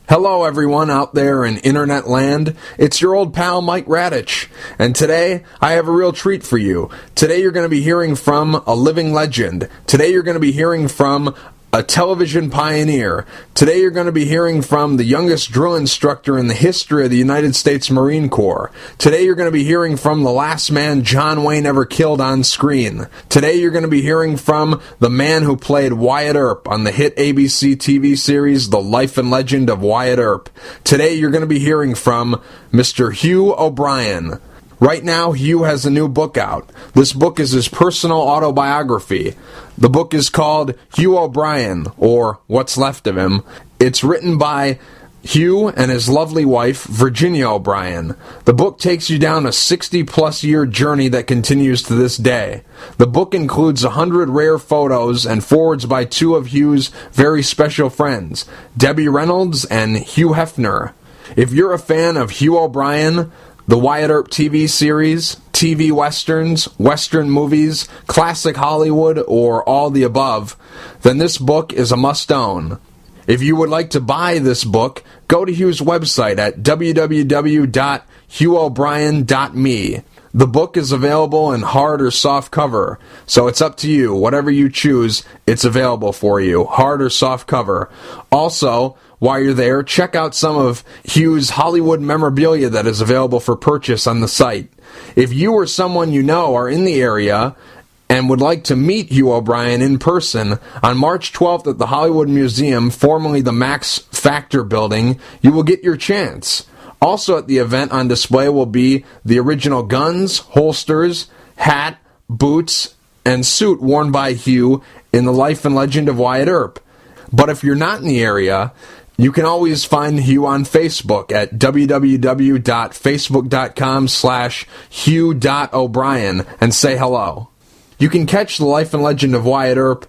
Hello everyone out there in internet land, it's your old pal Mike Radich, and today I have a real treat for you. Today you're going to be hearing from a living legend. Today you're going to be hearing from a television pioneer. Today you're going to be hearing from the youngest drill instructor in the history of the United States Marine Corps. Today you're going to be hearing from the last man John Wayne ever killed on screen. Today you're going to be hearing from the man who played Wyatt Earp on the hit ABC TV series The Life and Legend of Wyatt Earp. Today you're going to be hearing from Mr. Hugh O'Brian. Right now, Hugh has a new book out. This book is his personal autobiography. The book is called Hugh O'Brian, or What's Left of Him. It's written by Hugh and his lovely wife, Virginia O'Brian. The book takes you down a 60-plus year journey that continues to this day. The book includes 100 rare photos and forwards by two of Hugh's very special friends, Debbie Reynolds and Hugh Hefner. If you're a fan of Hugh O'Brian, the Wyatt Earp TV series, TV westerns, western movies, classic Hollywood, or all the above, then this book is a must-own. If you would like to buy this book, go to Hugh's website at www.hughO'Brian.me. The book is available in hard or soft cover, so it's up to you. Whatever you choose, it's available for you, hard or soft cover. Also, while you're there, check out some of Hugh's Hollywood memorabilia that is available for purchase on the site. If you or someone you know are in the area and would like to meet Hugh O'Brian in person, on March 12th at the Hollywood Museum, formerly the Max Factor building, you will get your chance. Also at the event on display will be the original guns, holsters, hat, boots, and suit worn by Hugh in The Life and Legend of Wyatt Earp. But if you're not in the area, you can always find Hugh on Facebook at www.facebook.com/Hugh.O'Brian and say hello. You can catch The Life and Legend of Wyatt Earp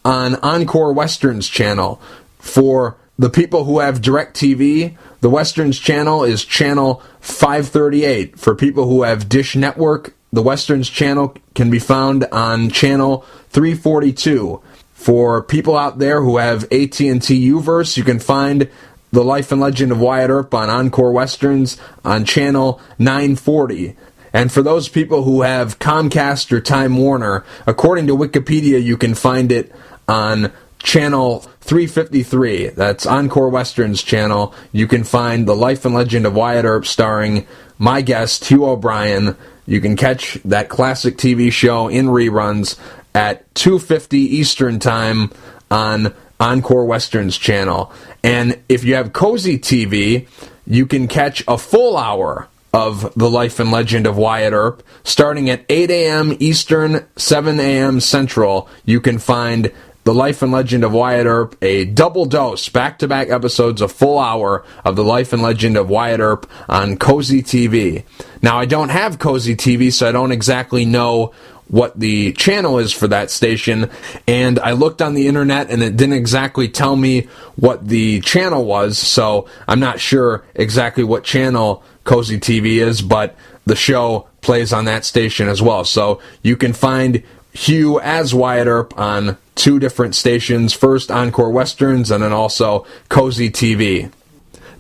on Encore Westerns channel. For the people who have DirecTV, the Westerns channel is channel 538. For people who have Dish Network, the Westerns channel can be found on channel 342. For people out there who have AT&T Uverse, you can find The Life and Legend of Wyatt Earp on Encore Westerns on channel 940. And for those people who have Comcast or Time Warner, according to Wikipedia, you can find it on channel 353. That's Encore Westerns channel. You can find The Life and Legend of Wyatt Earp starring my guest, Hugh O'Brian. You can catch that classic TV show in reruns at 2:50 Eastern Time on Encore Westerns channel. And if you have Cozy TV, you can catch a full hour of The Life and Legend of Wyatt Earp starting at 8 a.m. Eastern, 7 a.m. Central. You can find The Life and Legend of Wyatt Earp, a double dose, back-to-back episodes, a full hour of The Life and Legend of Wyatt Earp on Cozy TV. Now, I don't have Cozy TV, so I don't exactly know what the channel is for that station, and I looked on the internet and it didn't exactly tell me what the channel was, so I'm not sure exactly what channel Cozy TV is, but the show plays on that station as well. So you can find Hugh as Wyatt Earp on two different stations, first Encore Westerns and then also Cozy TV.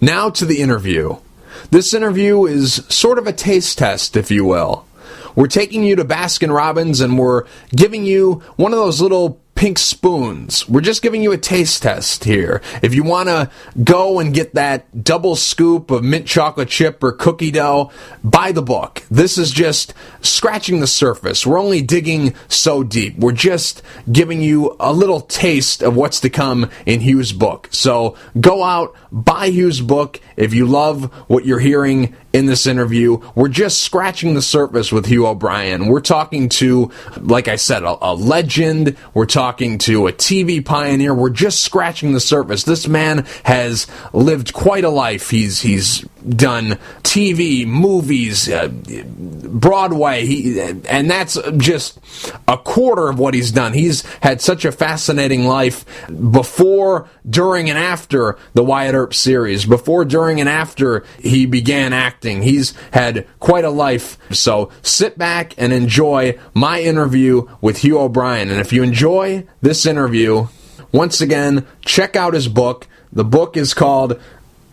Now to the interview. This interview is sort of a taste test, if you will. We're taking you to Baskin-Robbins and we're giving you one of those little pink spoons. We're just giving you a taste test here. If you want to go and get that double scoop of mint chocolate chip or cookie dough, buy the book. This is just scratching the surface. We're only digging so deep. We're just giving you a little taste of what's to come in Hugh's book. So go out, buy Hugh's book. If you love what you're hearing in this interview, we're just scratching the surface with Hugh O'Brian. We're talking to, like I said, a legend. We're talking to a TV pioneer. We're just scratching the surface. This man has lived quite a life. He's done TV, movies, Broadway, and that's just a quarter of what he's done. He's had such a fascinating life before, during, and after the Wyatt Earp series. Before, during, and after he began acting. He's had quite a life. So sit back and enjoy my interview with Hugh O'Brian. And if you enjoy this interview, once again, check out his book. The book is called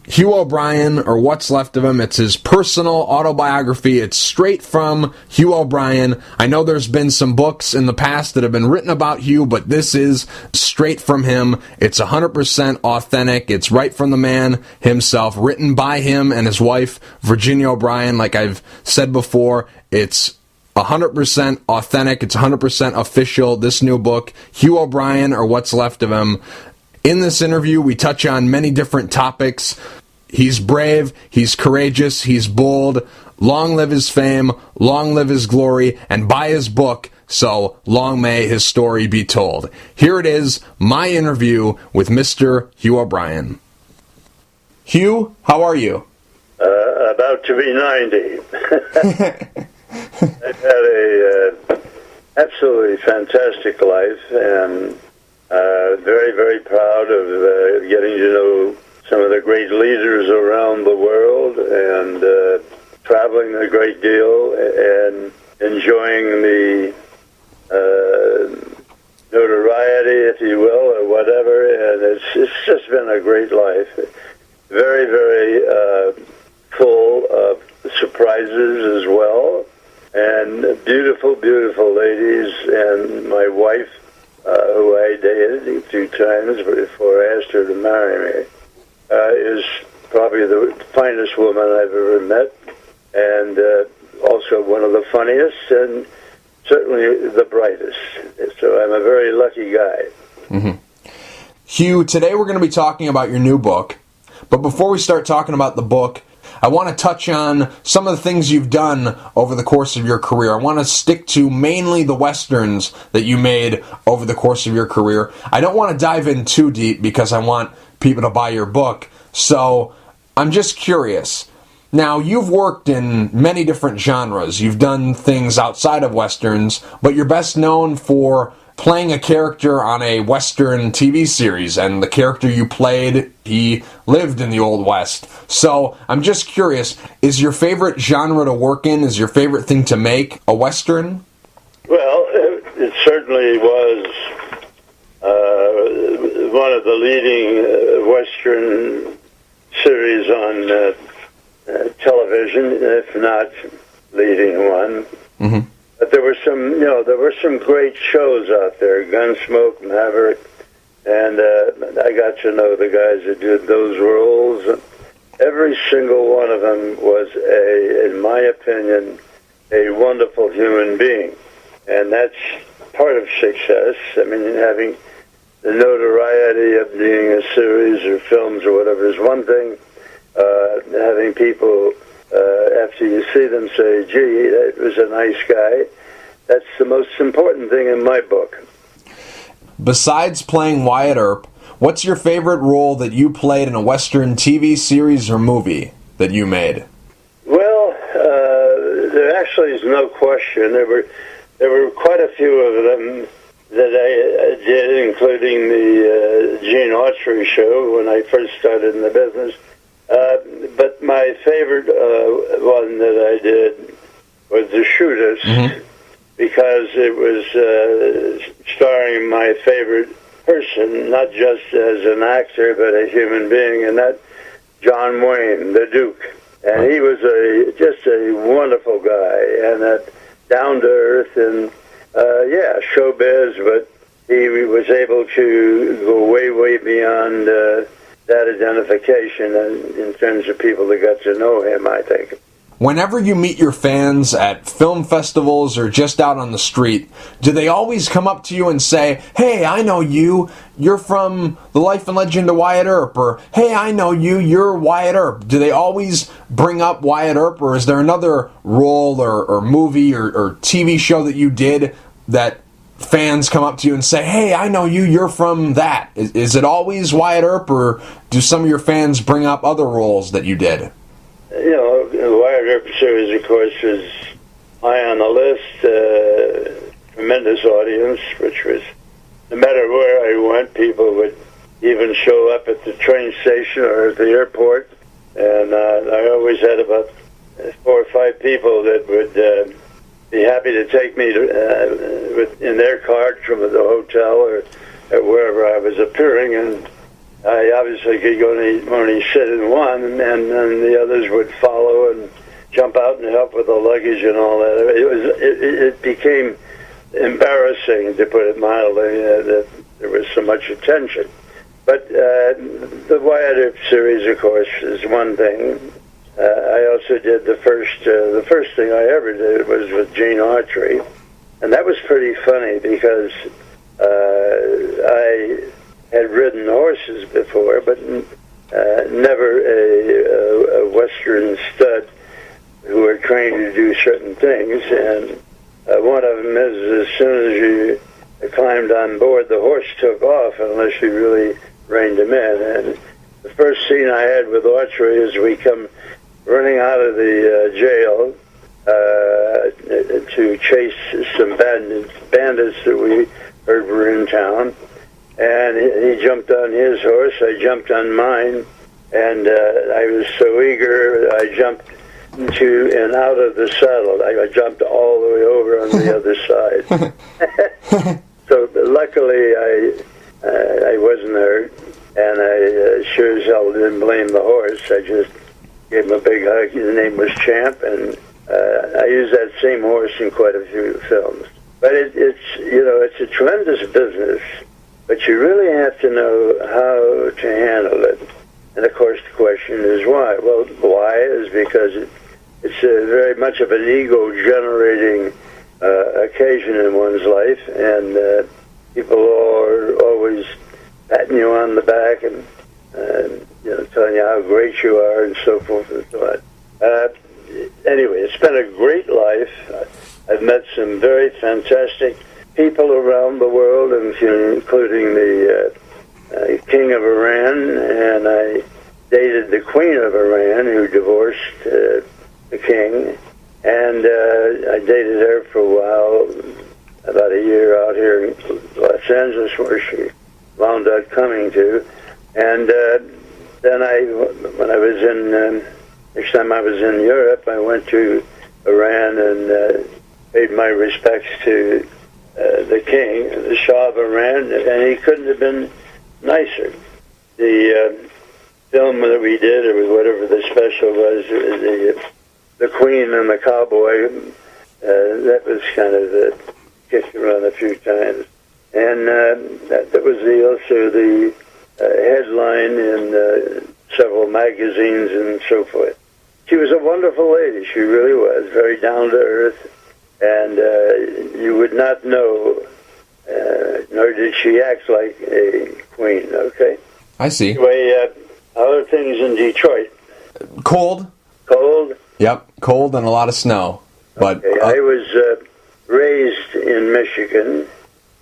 Hugh O'Brian, or What's Left of Him. It's his personal autobiography. It's straight from Hugh O'Brian. I know there's been some books in the past that have been written about Hugh, but this is straight from him. It's 100% authentic. It's right from the man himself, written by him and his wife, Virginia O'Brien. Like I've said before, it's 100% authentic. It's 100% official. This new book, Hugh O'Brian, or What's Left of Him. In this interview, we touch on many different topics. He's brave, he's courageous, he's bold. Long live his fame, long live his glory, and buy his book, so long may his story be told. Here it is, my interview with Mr. Hugh O'Brian. Hugh, how are you? About to be 90. I've had a absolutely fantastic life, and very, very proud of getting to know some of the great leaders around the world, and traveling a great deal, and enjoying the notoriety, if you will, or whatever. And it's just been a great life. Very, very full of surprises as well, and beautiful, beautiful ladies. And my wife, who I dated a few times before I asked her to marry me, is probably the finest woman I've ever met, and also one of the funniest, and certainly the brightest. So I'm a very lucky guy. Mm-hmm. Hugh, today we're going to be talking about your new book, but before we start talking about the book, I want to touch on some of the things you've done over the course of your career. I want to stick to mainly the Westerns that you made over the course of your career. I don't want to dive in too deep because I want people to buy your book. So I'm just curious. Now, you've worked in many different genres. You've done things outside of Westerns, but you're best known for playing a character on a Western TV series, and the character you played, he lived in the Old West. So I'm just curious, is your favorite genre to work in, is your favorite thing to make a Western? Well, it certainly was one of the leading Western series on television, if not leading one. Mm-hmm. But there were some great shows out there, Gunsmoke, Maverick, and I got to know the guys that did those roles. Every single one of them was, in my opinion, a wonderful human being, and that's part of success. I mean, having the notoriety of being a series or films or whatever is one thing. Having people, after you see them, say, gee, that was a nice guy, that's the most important thing in my book. Besides playing Wyatt Earp, what's your favorite role that you played in a Western TV series or movie that you made? Well, there actually is no question. There were quite a few of them that I did, including the Gene Autry show when I first started in the business. But my favorite one that I did was The Shootist, mm-hmm. because it was starring my favorite person, not just as an actor, but a human being, and that John Wayne, the Duke. And he was just a wonderful guy, and down to earth, and showbiz, but he was able to go way, way beyond that identification in terms of people that got to know him, I think. Whenever you meet your fans at film festivals or just out on the street, do they always come up to you and say, hey, I know you, you're from The Life and Legend of Wyatt Earp, or hey, I know you, you're Wyatt Earp? Do they always bring up Wyatt Earp, or is there another role or movie or TV show that you did that fans come up to you and say, hey, I know you, you're from that? Is it always Wyatt Earp, or do some of your fans bring up other roles that you did? You know, the Wyatt Earp series, of course, was high on the list. Tremendous audience, which was, no matter where I went, people would even show up at the train station or at the airport. And I always had about 4 or 5 people that would be happy to take me in their car from the hotel or wherever I was appearing, and I obviously could only sit in one, and then the others would follow and jump out and help with the luggage and all that. It became embarrassing, to put it mildly, that there was so much attention. But the Wyatt Earp series, of course, is one thing. I also did the first thing I ever did was with Gene Autry, and that was pretty funny because I had ridden horses before, but never a Western stud who were trained to do certain things. And one of them is, as soon as you climbed on board, the horse took off unless you really reined him in. And the first scene I had with Autry is we come running out of the jail to chase some bandits that we heard were in town. And he jumped on his horse, I jumped on mine, and I was so eager, I jumped into and out of the saddle. I jumped all the way over on the other side. So luckily I wasn't hurt, and I sure as hell didn't blame the horse. I just gave him a big hug. His name was Champ, and I used that same horse in quite a few films. But it's a tremendous business, but you really have to know how to handle it. And of course the question is why? Well, why is because it's very much of an ego-generating occasion in one's life, and people are always patting you on the back and telling you how great you are and so forth and so on. Anyway, it's been a great life. I've met some very fantastic people around the world, including the King of Iran, and I dated the Queen of Iran, who divorced the King, and I dated her for a while, about a year out here in Los Angeles, where she wound up coming to. And then when I was next time I was in Europe, I went to Iran and paid my respects to the king, the Shah of Iran, and he couldn't have been nicer. The film that we did, or whatever the special was, the Queen and the Cowboy, that was kind of kicked around a few times. And that was also the headline in several magazines and so forth. She was a wonderful lady. She really was, very down to earth, and you would not know, nor did she act like a queen. Okay. I see. Anyway, other things in Detroit. Cold. Cold. Yep, cold and a lot of snow. But okay. I was raised in Michigan,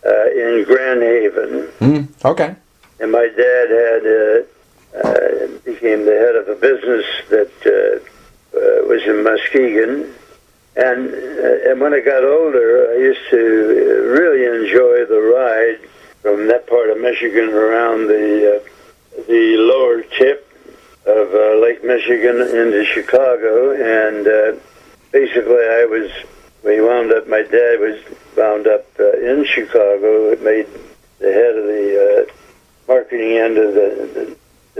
in Grand Haven. Okay. And my dad became the head of a business that was in Muskegon. And when I got older, I used to really enjoy the ride from that part of Michigan around the lower tip of Lake Michigan into Chicago. And basically my dad was wound up in Chicago. It made the head of the marketing end of the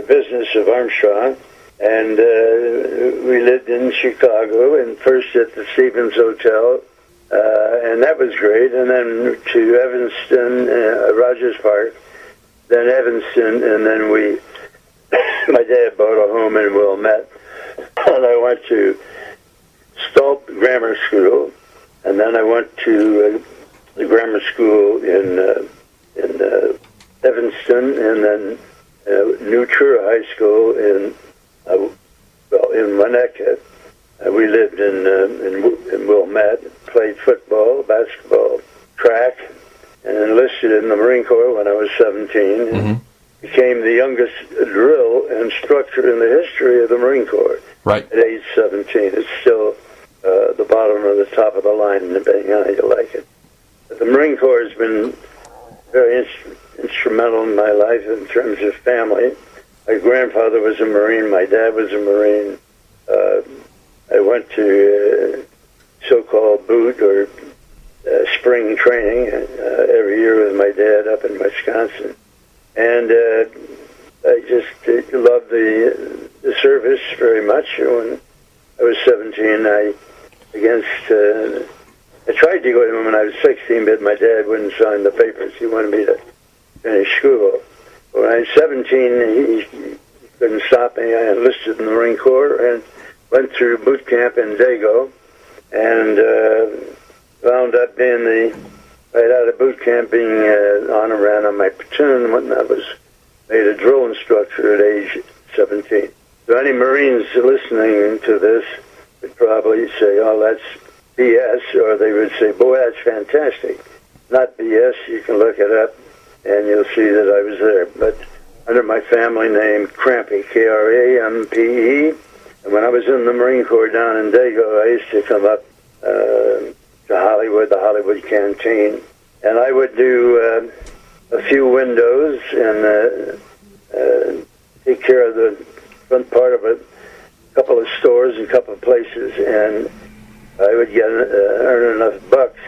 business of Armstrong, and we lived in Chicago, and first at the Stevens Hotel, and that was great, and then to Evanston, Rogers Park, then Evanston, and then my dad bought a home in Wilmette, and I went to Stolp Grammar School, and then I went to the grammar school in Evanston, and then New Truro High School in Winnetka. We lived in Wilmette, played football, basketball, track, and enlisted in the Marine Corps when I was 17. Mm-hmm. Became the youngest drill instructor in the history of the Marine Corps. Right. At age 17. It's still the bottom or the top of the line, depending on how you like it. But the Marine Corps has been very instrumental in my life in terms of family. My grandfather was a Marine. My dad was a Marine. I went to so-called boot or spring training every year with my dad up in Wisconsin. And I just loved the service very much. When I was 17, I tried to go in when I was 16, but my dad wouldn't sign the papers. He wanted me to finish school. When I was 17, he couldn't stop me. I enlisted in the Marine Corps and went through boot camp in Dago, and wound up being right out of boot camp, being on and ran on my platoon when I was made a drill instructor at age 17. So any Marines listening to this would probably say, oh, that's BS, or they would say, boy, that's fantastic. Not BS, you can look it up, and you'll see that I was there. But under my family name, Crampe, Krampe. And when I was in the Marine Corps down in Dago, I used to come up to Hollywood, the Hollywood Canteen, and I would do a few windows and take care of the front part of a couple of stores and a couple of places, and I would earn enough bucks.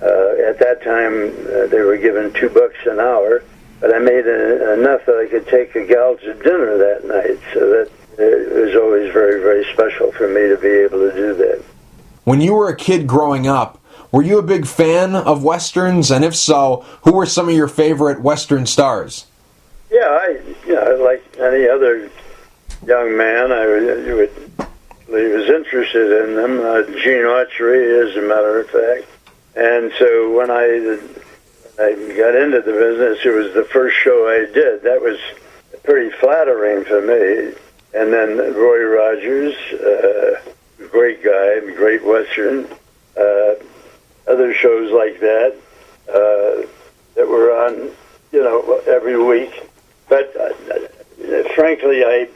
At that time, they were given $2 an hour, but I made enough that I could take a gal to dinner that night, so that it was always very, very special for me to be able to do that. When you were a kid growing up, were you a big fan of Westerns? And if so, who were some of your favorite Western stars? Yeah, like any other young man, I was interested in them. Gene Autry, as a matter of fact. And so when I got into the business, it was the first show I did. That was pretty flattering for me. And then Roy Rogers, great guy, great Western. Other shows like that that were on, every week. But frankly, I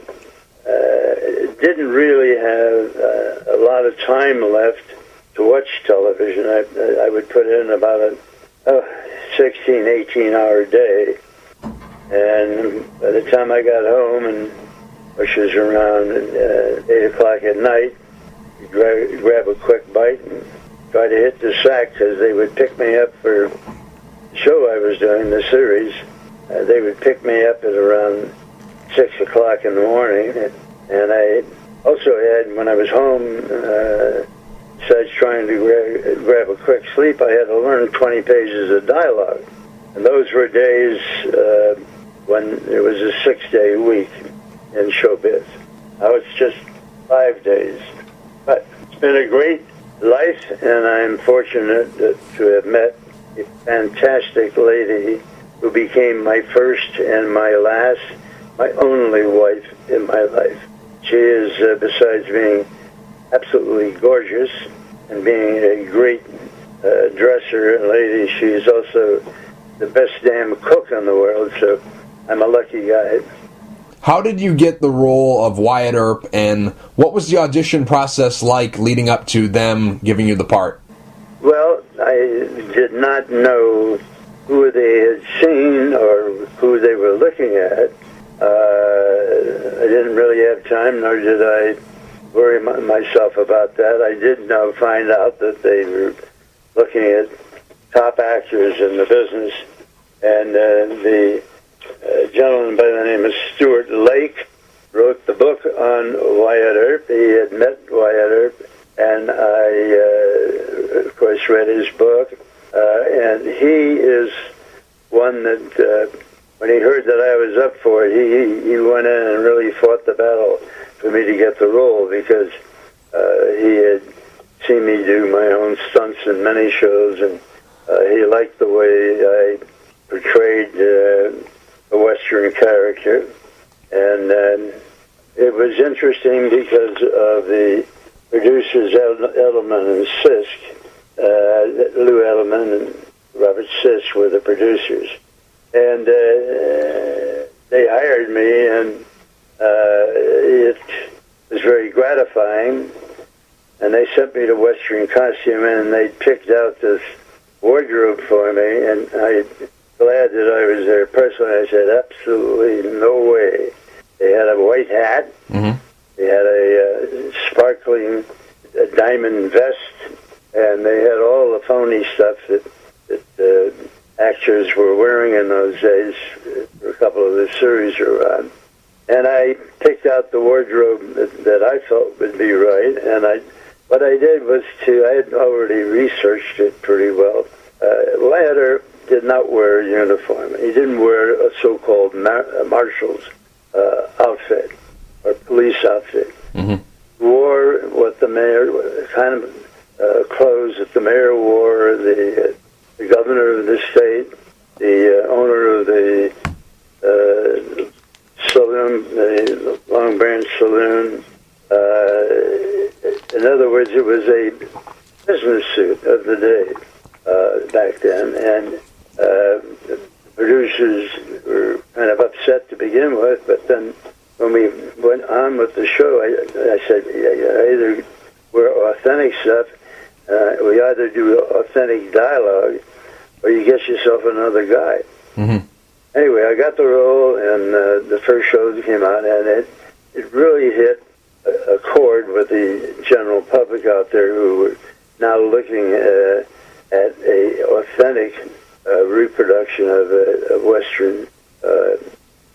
didn't really have a lot of time left to watch television. I would put in about a 16, 18-hour day. And by the time I got home, which was around 8 o'clock at night, you grab a quick bite and try to hit the sack, because they would pick me up for the show I was doing, the series. They would pick me up at around 6 o'clock in the morning. And I also had, when I was home, besides trying to grab a quick sleep, I had to learn 20 pages of dialogue. And those were days when it was a 6-day week in showbiz. Now it's just 5 days. But it's been a great life, and I'm fortunate to have met a fantastic lady who became my first and my last, my only wife in my life. She is, besides being absolutely gorgeous and being a great dresser and lady, she's also the best damn cook in the world, so I'm a lucky guy. How did you get the role of Wyatt Earp, and what was the audition process like leading up to them giving you the part? Well, I did not know who they had seen or who they were looking at. I didn't really have time, nor did I worry myself about that. I did find out that they were looking at top actors in the business, and the gentleman by the name of Stuart Lake wrote the book on Wyatt Earp. He had met Wyatt Earp, and I, of course, read his book. And he is one that, when he heard that I was up for it, he went in and really fought the battle for me to get the role, because he had seen me do my own stunts in many shows, and he liked the way I portrayed a Western character. And it was interesting because of the producers, Edelman and Sisk. Lou Edelman and Robert Sisk were the producers. And they hired me, and it was very gratifying. And they sent me to Western Costume, and they picked out this wardrobe for me, and I'm glad that I was there personally. I said, absolutely no way. They had a white hat. Mm-hmm. They had a sparkling diamond vest, and they had all the phony stuff that actors were wearing in those days for a couple of the series are on. And I picked out the wardrobe that I felt would be right, and what I did was I had already researched it pretty well. Wyatt Earp did not wear a uniform. He didn't wear a so-called marshal's outfit or police outfit. Mm-hmm. He wore what the mayor, kind of clothes that the mayor wore, the governor of the state, the owner of the saloon, the Long Branch Saloon. In other words, it was a business suit of the day back then, and the producers were kind of upset to begin with, but then when we went on with the show, I said, either we're authentic stuff, we either do authentic dialogue, or you get yourself another guy. Mm-hmm. Anyway, I got the role, and the first show came out, and it really hit a chord with the general public out there who were now looking at a authentic reproduction of a Western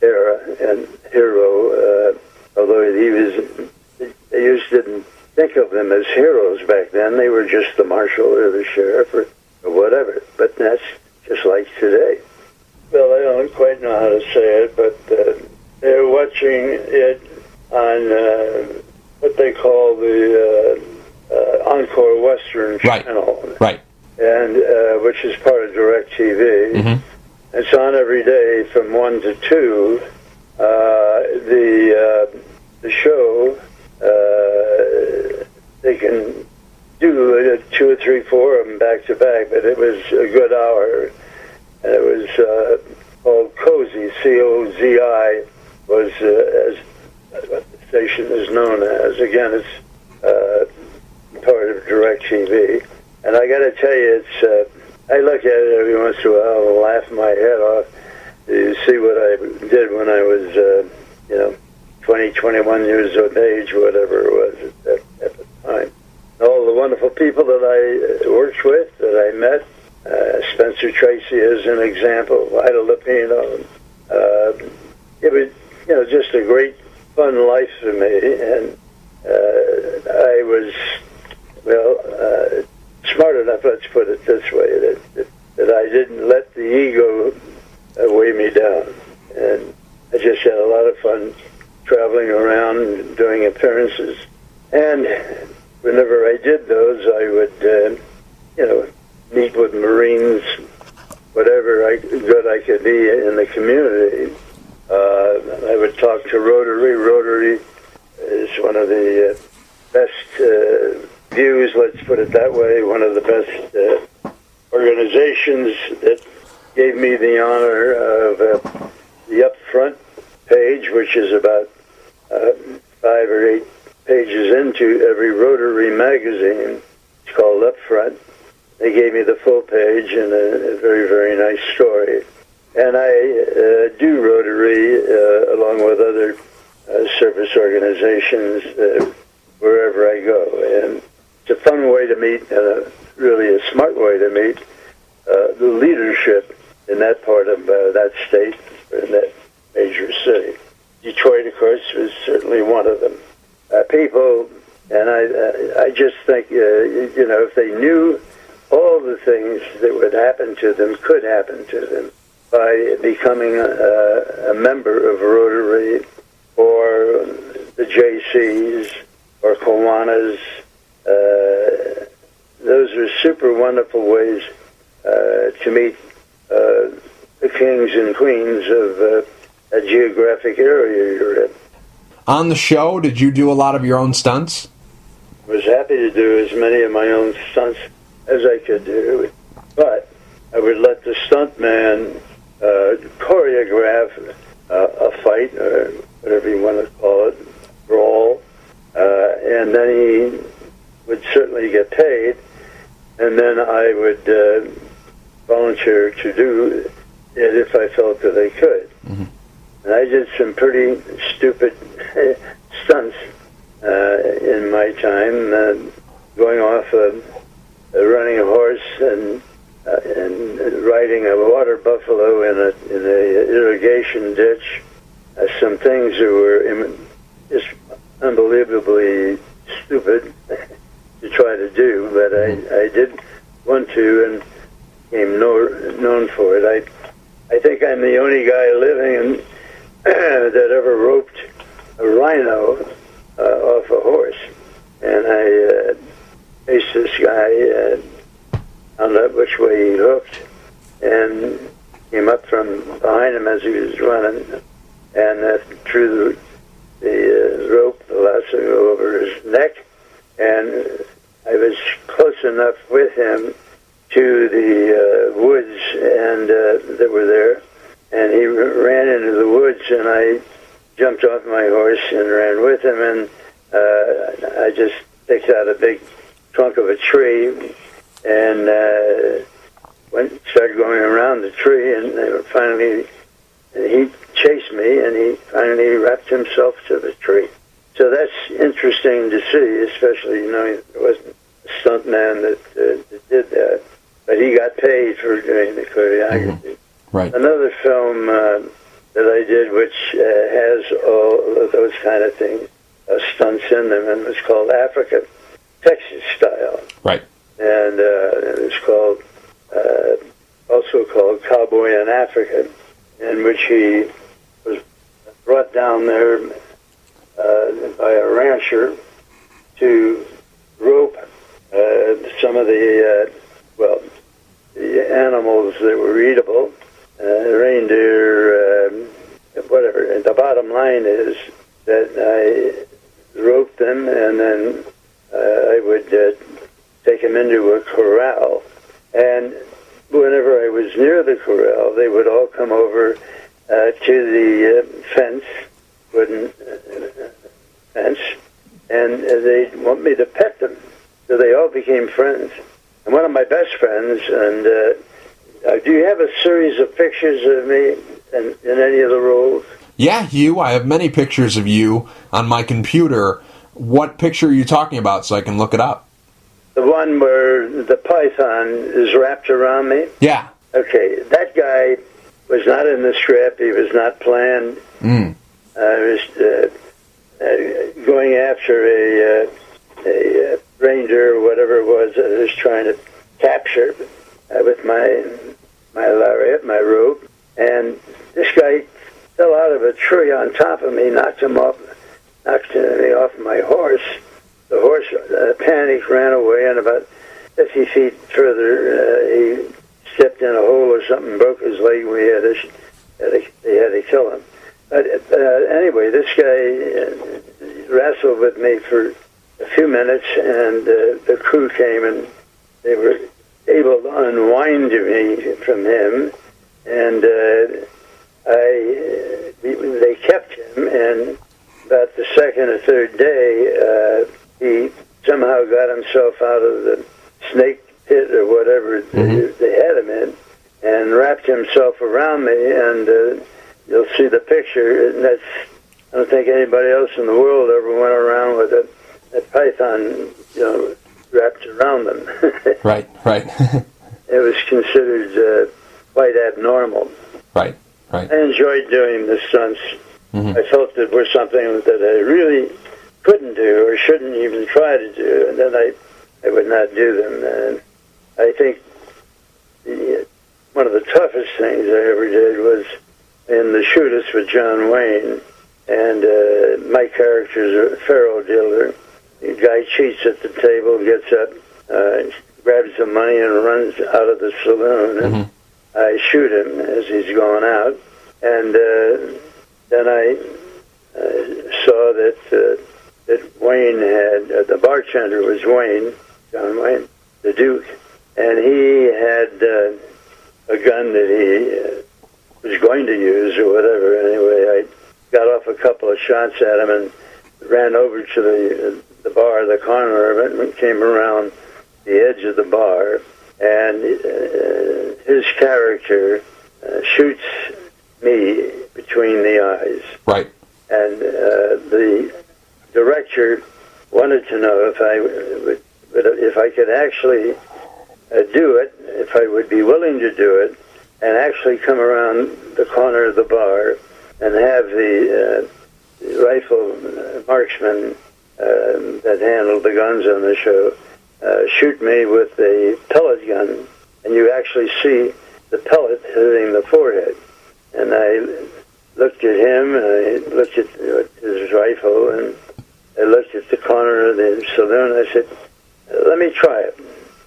era and hero, although they didn't think of them as heroes back then. They were just the marshal or the sheriff or whatever. But that's just like today. Well, I don't quite know how to say it, but they're watching it on what they call the Encore Western channel. Right. And which is part of DirecTV. Mm-hmm. It's on every day from 1 to 2. The show, they can do 2 or 3, 4 of them back to back, but it was a good hour. And it was called Cozy, C-O-Z-I, was as what the station is known as. Again, it's part of DirecTV. And I got to tell you, I look at it every once in a while and laugh my head off to see what I did when I was, 20, 21 years of age, whatever it was at the time. All the wonderful people that I worked with, that I met, Spencer Tracy as an example, Ida Lupino. It was, just a great, fun life for me, and I was, smart enough, let's put it this way, that I didn't let the ego weigh me down. And I just had a lot of fun traveling around and doing appearances. And whenever I did those, I would, meet with Marines, whatever good I could be in the community. I would talk to Rotary. Rotary is one of the best views, let's put it that way, one of the best organizations that gave me the honor of the Upfront page, which is about 5 or 8 pages into every Rotary magazine. It's called Upfront. They gave me the full page and a very, very nice story. And I do Rotary along with other service organizations wherever I go. And it's a fun way to meet, and really a smart way to meet the leadership in that part of that state, in that major city. Detroit, of course, was certainly one of them. People, and I just think, if they knew all the things that would happen to them, could happen to them, by becoming a member of Rotary or the JCs or Kiwanis. Those are super wonderful ways to meet the kings and queens of a geographic area you're in. On the show, did you do a lot of your own stunts? I was happy to do as many of my own stunts as I could do, but I would let the stuntman choreograph a fight, or whatever you want to call it, brawl, and then he would certainly get paid, and then I would volunteer to do it if I felt that I could. Mm-hmm. And I did some pretty stupid stunts in my time, going off running a horse and and riding a water buffalo in a irrigation ditch. Some things that were just unbelievably stupid to try to do, but I did want to and became known for it. I think I'm the only guy living that ever roped a rhino off a horse, and I faced this guy, found out which way he hooked, and came up from behind him as he was running, and threw the rope, the lasso, over his neck, and I was close enough with him to the woods and that were there, and he ran into the woods, and I jumped off my horse and ran with him, and I just picked out a big trunk of a tree and started going around the tree, and finally he chased me, and he finally wrapped himself to the tree. So that's interesting to see, especially knowing there wasn't a stuntman that did that. But he got paid for doing the choreography. Mm-hmm. Right. Another film that I did, which has all of those kind of things, stunts in them, and it was called Africa, Texas Style. Right. And it was called, also called Cowboy in Africa, in which he was brought down there by a rancher to rope some of the animals that were eatable, reindeer, whatever. And the bottom line is that I roped them, and then I would take them into a corral. And whenever I was near the corral, they would all come over to the fence, wooden fence, and they'd want me to pet them. So they all became friends. And one of my best friends, and do you have a series of pictures of me in any of the roles? Yeah, Hugh, I have many pictures of you on my computer. What picture are you talking about so I can look it up? The one where the python is wrapped around me? Yeah. Okay, that guy was not in the script. He was not planned. I was going after a reindeer or whatever it was that I was trying to capture with my lariat, my rope, and this guy fell out of a tree on top of me, knocked me off my horse. The horse panicked, ran away, and about 50 feet further, he stepped in a hole or something, broke his leg, and they had to kill him. But anyway, this guy wrestled with me for a few minutes, and the crew came, and they were able to unwind me from him, and they kept him, and about the second or third day, he somehow got himself out of the snake pit or whatever they had him in, and wrapped himself around me, and you'll see the picture, and I don't think anybody else in the world ever went around with a python, wrapped around them. Right. It was considered quite abnormal. Right. I enjoyed doing the stunts. I felt it was something that I really couldn't do or shouldn't even try to do, and then I would not do them. And I think one of the toughest things I ever did was in The Shoot Us with John Wayne, and my character's a faro dealer. The guy cheats at the table, gets up, grabs the money, and runs out of the saloon. And I shoot him as he's going out, and then I saw that Wayne had, the bartender was Wayne, John Wayne, the Duke, and he had a gun that he was going to use or whatever. Anyway, I got off a couple of shots at him and ran over to the bar, the corner of it, and came around the edge of the bar, and his character shoots me between the eyes. Right. And the director wanted to know if I could actually do it, if I would be willing to do it, and actually come around the corner of the bar and have the rifle marksman that handled the guns on the show shoot me with a pellet gun, and you actually see the pellet hitting the forehead. And I looked at him, and I looked at his rifle, and I looked at the corner of the saloon, and I said, let me try it.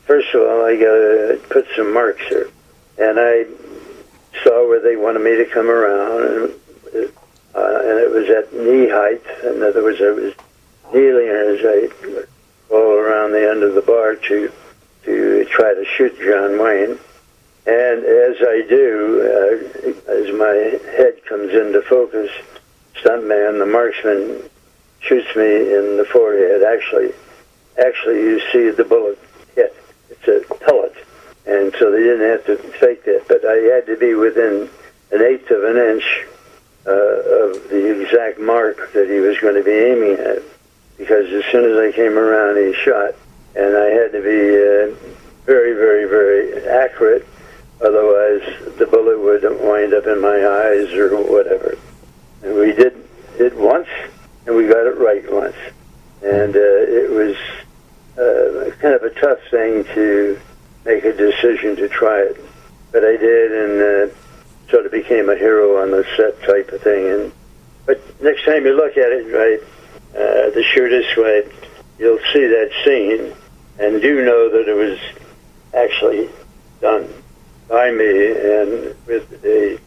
First of all, I got to put some marks here. And I saw where they wanted me to come around, and it was at knee height. In other words, I was kneeling as I all around the end of the bar to try to shoot John Wayne. And as I do, as my head comes into focus, stuntman, the marksman, shoots me in the forehead. Actually, you see the bullet hit. It's a pellet, and so they didn't have to fake that. But I had to be within an eighth of an inch of the exact mark that he was going to be aiming at, because as soon as I came around, he shot, and I had to be very, very, very accurate. Otherwise, the bullet would wind up in my eyes or whatever. And we did it once, and we got it right once. And it was kind of a tough thing to make a decision to try it. But I did, and sort of became a hero on the set type of thing. But next time you look at it, right, the shootist way, you'll see that scene, and do know that it was actually done by me, and with a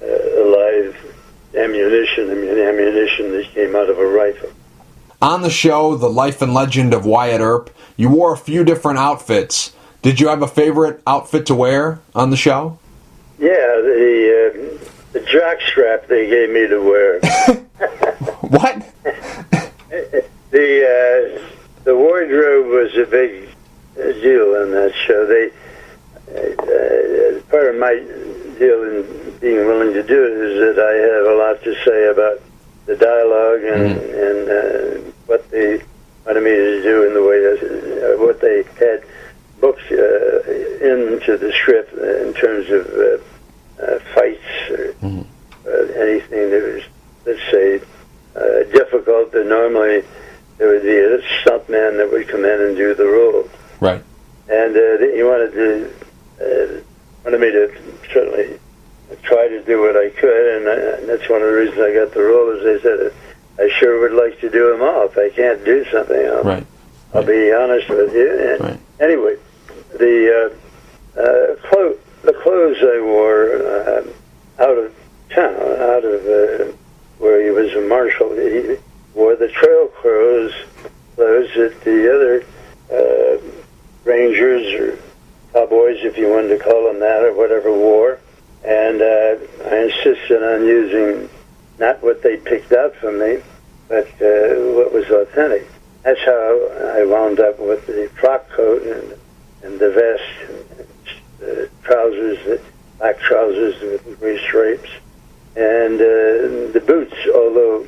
live ammunition that came out of a rifle. On the show, The Life and Legend of Wyatt Earp, you wore a few different outfits. Did you have a favorite outfit to wear on the show? Yeah, the jockstrap they gave me to wear. What? The wardrobe was a big deal in that show. Part of my deal in being willing to do it is that I have a lot to say about the dialogue and what they wanted me to do in the way that what they had booked into the script in terms of fights or anything that was, let's say, difficult. That normally there would be a stuntman that would come in and do the role. Right. And he wanted me to certainly try to do what I could, and that's one of the reasons I got the role. Is they said, I sure would like to do them all. If I can't do something, I'll be honest with you. And anyway, the clothes I wore out of town, out of where he was a marshal, he wore the trail clothes that the other rangers or cowboys, if you wanted to call them that, or whatever, wore. And I insisted on using not what they picked out from me, but what was authentic. That's how I wound up with the frock coat and the vest, and trousers, black trousers with gray stripes, and the boots. Although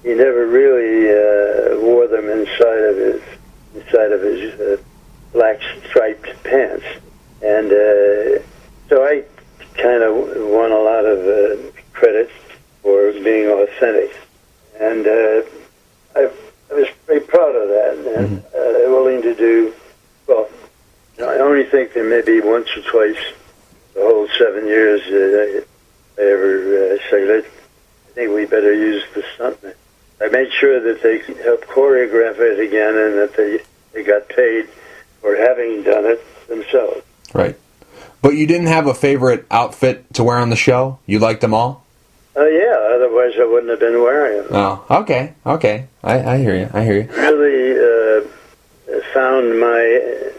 he never really wore them inside of his black striped pants, and so I kind of won a lot of credit for being authentic, and I was very proud of that, and willing to do. Well, I only think there may be once or twice the whole 7 years I ever said, I think we better use the stuntman. I made sure that they helped choreograph it again, and that they got paid for having done it themselves. Right. But you didn't have a favorite outfit to wear on the show? You liked them all? Yeah, otherwise I wouldn't have been wearing them. Oh, okay. I hear you. Really found my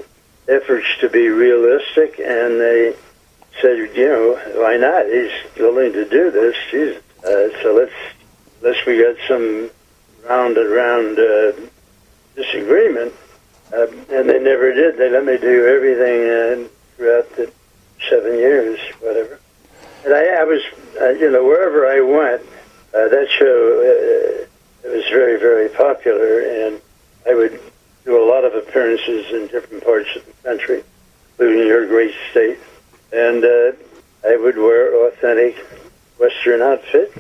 efforts to be realistic, and they said, why not? He's willing to do this. So let's we got some round disagreement, and they never did. They let me do everything throughout the 7 years, whatever. And I was, wherever I went, that show it was very, very popular, and I would do a lot of appearances in different parts of the country, including her great state. And I would wear authentic Western outfit,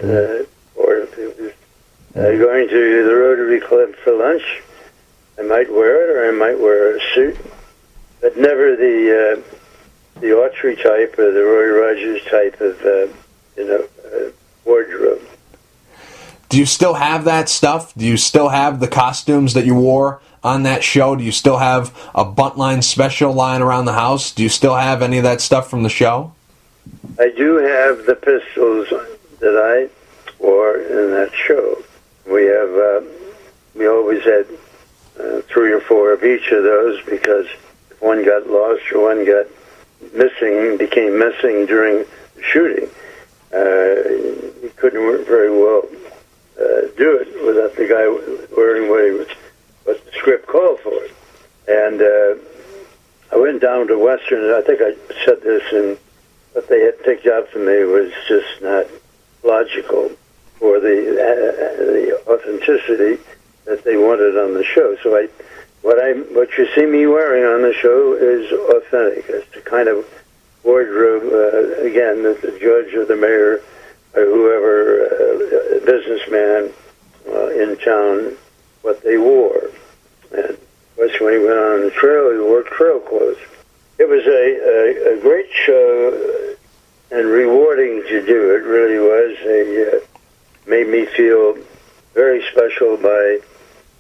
or if it was going to the Rotary Club for lunch, I might wear it, or I might wear a suit, but never the Autry type or the Roy Rogers type of wardrobe. Do you still have that stuff? Do you still have the costumes that you wore on that show? Do you still have a Buntline special lying around the house? Do you still have any of that stuff from the show? I do have the pistols that I wore in that show. We always had 3 or 4 of each of those, because if one got lost or one got became missing during the shooting, you couldn't very well do it without the guy wearing what the script called for. And I went down to Western, and I think I said this, and what they had picked out for me was just not logical for the authenticity that they wanted on the show. So what you see me wearing on the show is authentic. It's the kind of wardrobe, again, that the judge or the mayor or whoever, businessman in town, what they wore. And of course, when he went on the trail, he wore trail clothes. It was a great show and rewarding to do. It really was. Made me feel very special by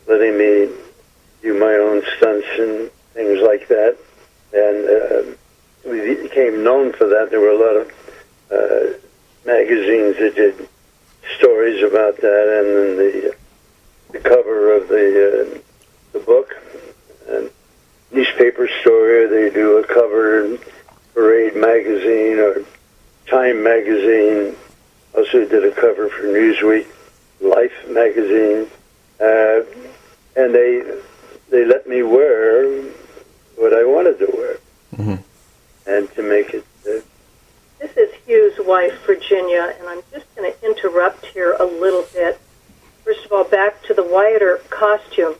letting me do my own stunts and things like that. And we became known for that. There were a lot of magazines that did stories about that, and then the cover of the book. And newspaper story, they do a cover in Parade magazine or Time magazine. Also did a cover for Newsweek, Life magazine, and they let me wear what I wanted to wear, and to make it. This is Hugh's wife, Virginia, and I'm just going to interrupt here a little bit. First of all, back to the Wyatt Earp costume.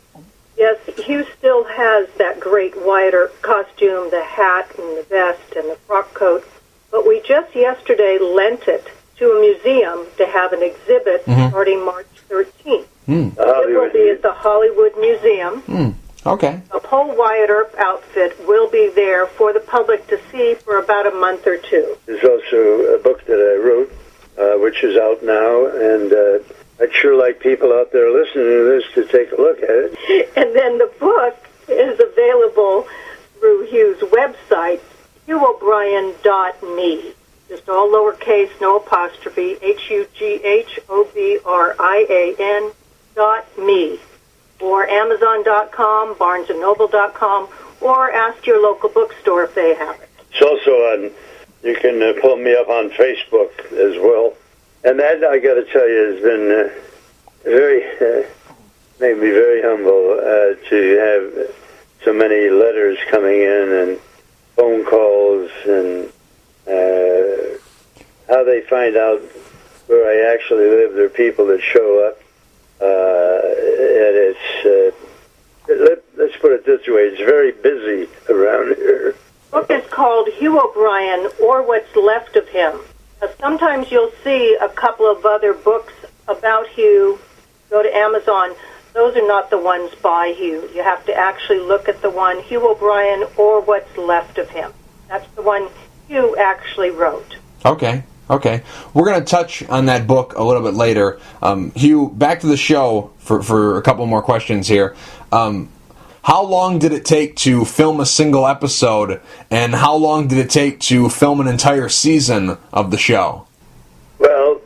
Yes, Hugh still has that great Wyatt Earp costume, the hat and the vest and the frock coat, but we just yesterday lent it to a museum to have an exhibit starting March 13th. It will be at the Hollywood Museum. Okay. A whole Wyatt Earp outfit will be there for the public to see for about a month or two. There's also a book that I wrote, which is out now, and I'd sure like people out there listening to this to take a look at it. And then the book is available through Hugh's website, HughO'Brian.me. Just all lowercase, no apostrophe, HughO'Brian.me. Or Amazon.com, BarnesandNoble.com, or ask your local bookstore if they have it. It's also on, you can pull me up on Facebook as well. And that, I got to tell you, has been made me very humble to have so many letters coming in and phone calls and how they find out where I actually live. There are people that show up. And let's put it this way, it's very busy around here. The book is called Hugh O'Brian, or What's Left of Him. Sometimes you'll see a couple of other books about Hugh. Go to Amazon. Those are not the ones by Hugh. You have to actually look at the one, Hugh O'Brian, or What's Left of Him. That's the one Hugh actually wrote. Okay. We're going to touch on that book a little bit later. Hugh, back to the show for a couple more questions here. How long did it take to film a single episode, and how long did it take to film an entire season of the show? Well,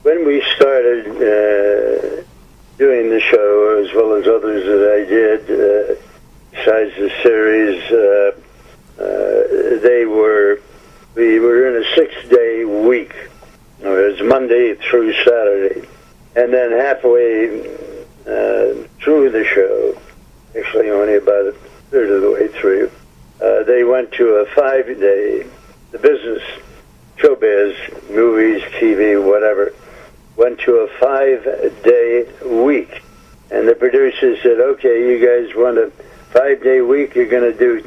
when we started doing the show, as well as others that I did, besides the series, we were in a 6-day week. It was Monday through Saturday. And then halfway through the show, actually only about a third of the way through, they went to a 5-day, the business, showbiz, movies, TV, whatever, went to a 5-day week. And the producers said, okay, you guys want a 5-day week, you're going to do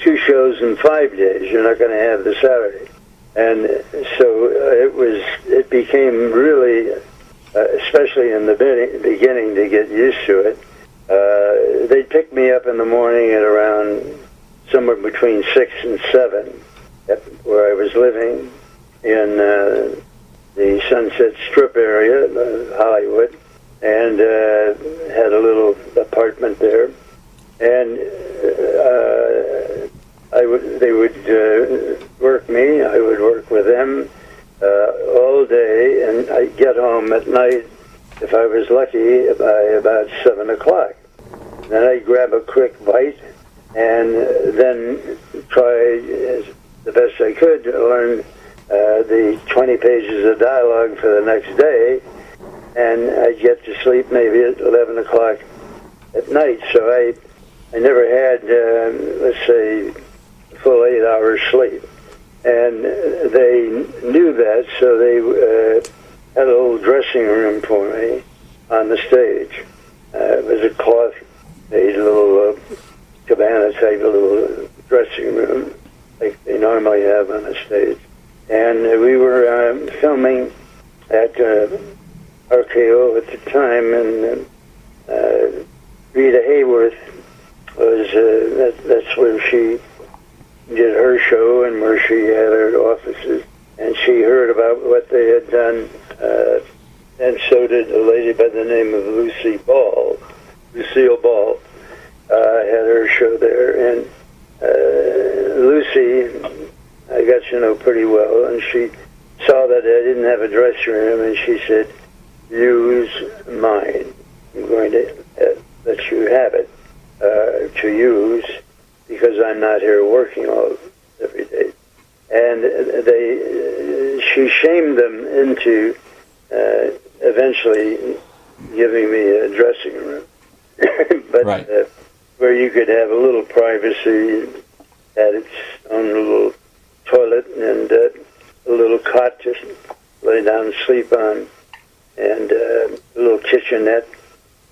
2 shows in 5 days. You're not going to have the Saturday. And so it became really, especially in the beginning, to get used to it. They'd pick me up in the morning at around somewhere between 6 and 7, where I was living in the Sunset Strip area, Hollywood, and had a little apartment there. And they would work me, I would work with them all day, and I'd get home at night, if I was lucky, by about 7 o'clock. Then I'd grab a quick bite, and then try the best I could to learn the 20 pages of dialogue for the next day, and I'd get to sleep maybe at 11 o'clock at night. So I never had, let's say, full 8 hours sleep. And they knew that, so they had a little dressing room for me on the stage. It was a cloth-made little cabana-type little dressing room like they normally have on a stage. And we were filming at RKO at the time, and Rita Hayworth was, that's where she did her show and where she had her offices. And she heard about what they had done, and so did a lady by the name of Lucille Ball, had her show there. And Lucy, I got to know pretty well, and she saw that I didn't have a dressing room, and she said, use mine. I'm going to let you have it to use, because I'm not here working every day. And she shamed them into eventually giving me a dressing room. But right. Where you could have a little privacy, had its own little toilet and a little cot to lay down and sleep on, and a little kitchenette,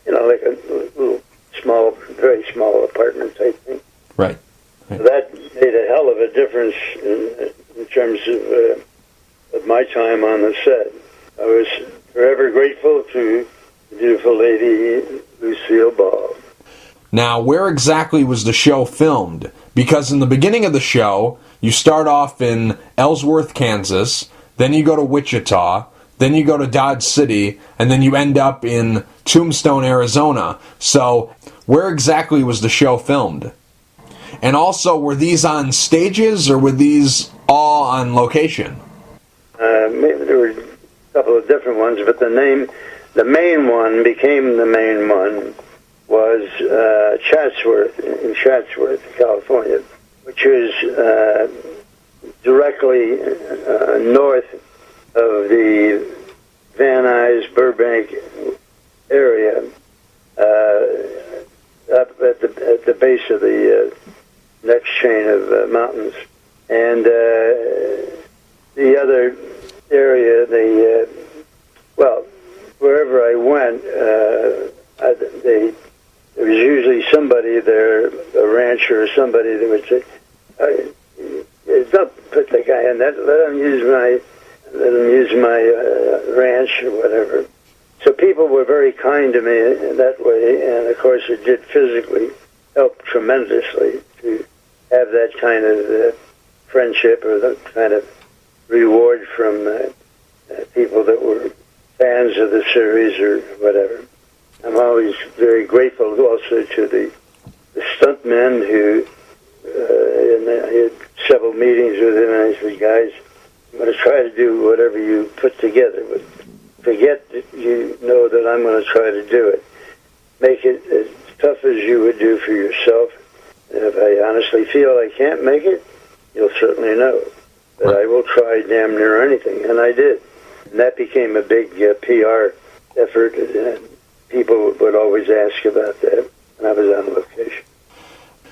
like a little small, very small apartment type thing. Right. So that made a hell of a difference in terms of my time on the set. I was forever grateful to the beautiful lady Lucille Ball. Now, where exactly was the show filmed? Because in the beginning of the show, you start off in Ellsworth, Kansas, then you go to Wichita, then you go to Dodge City, and then you end up in Tombstone, Arizona. So, where exactly was the show filmed? And also, were these on stages, or were these all on location? Maybe there were a couple of different ones, but the main one became the main one, was Chatsworth, in Chatsworth, California, which is directly north of the Van Nuys, Burbank area, up at the base of the next chain of mountains. And the other area, wherever I went, there was usually somebody there, a rancher or somebody that would say, don't put the guy in that, let him use my ranch or whatever. So people were very kind to me in that way, and of course it did physically help tremendously to have that kind of friendship or that kind of reward from people that were fans of the series or whatever. I'm always very grateful also to the stuntmen who, and I had several meetings with him, and I said, guys, I'm going to try to do whatever you put together, but forget that you know that I'm going to try to do it. Make it as tough as you would do for yourself. And if I honestly feel I can't make it, you'll certainly know. But I will try damn near anything, and I did. And that became a big PR effort, and people would always ask about that when I was on location.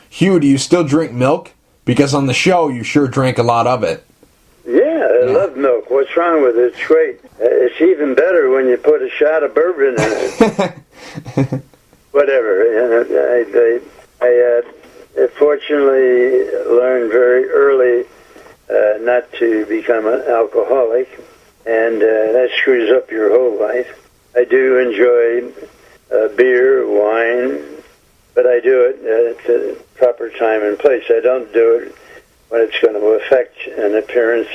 Hugh, do you still drink milk? Because on the show, you sure drank a lot of it. Yeah, I love milk. What's wrong with it? It's great. It's even better when you put a shot of bourbon in it. Whatever. fortunately learned very early not to become an alcoholic, and that screws up your whole life. I do enjoy beer, wine, but I do it at the proper time and place. I don't do it when it's going to affect an appearance.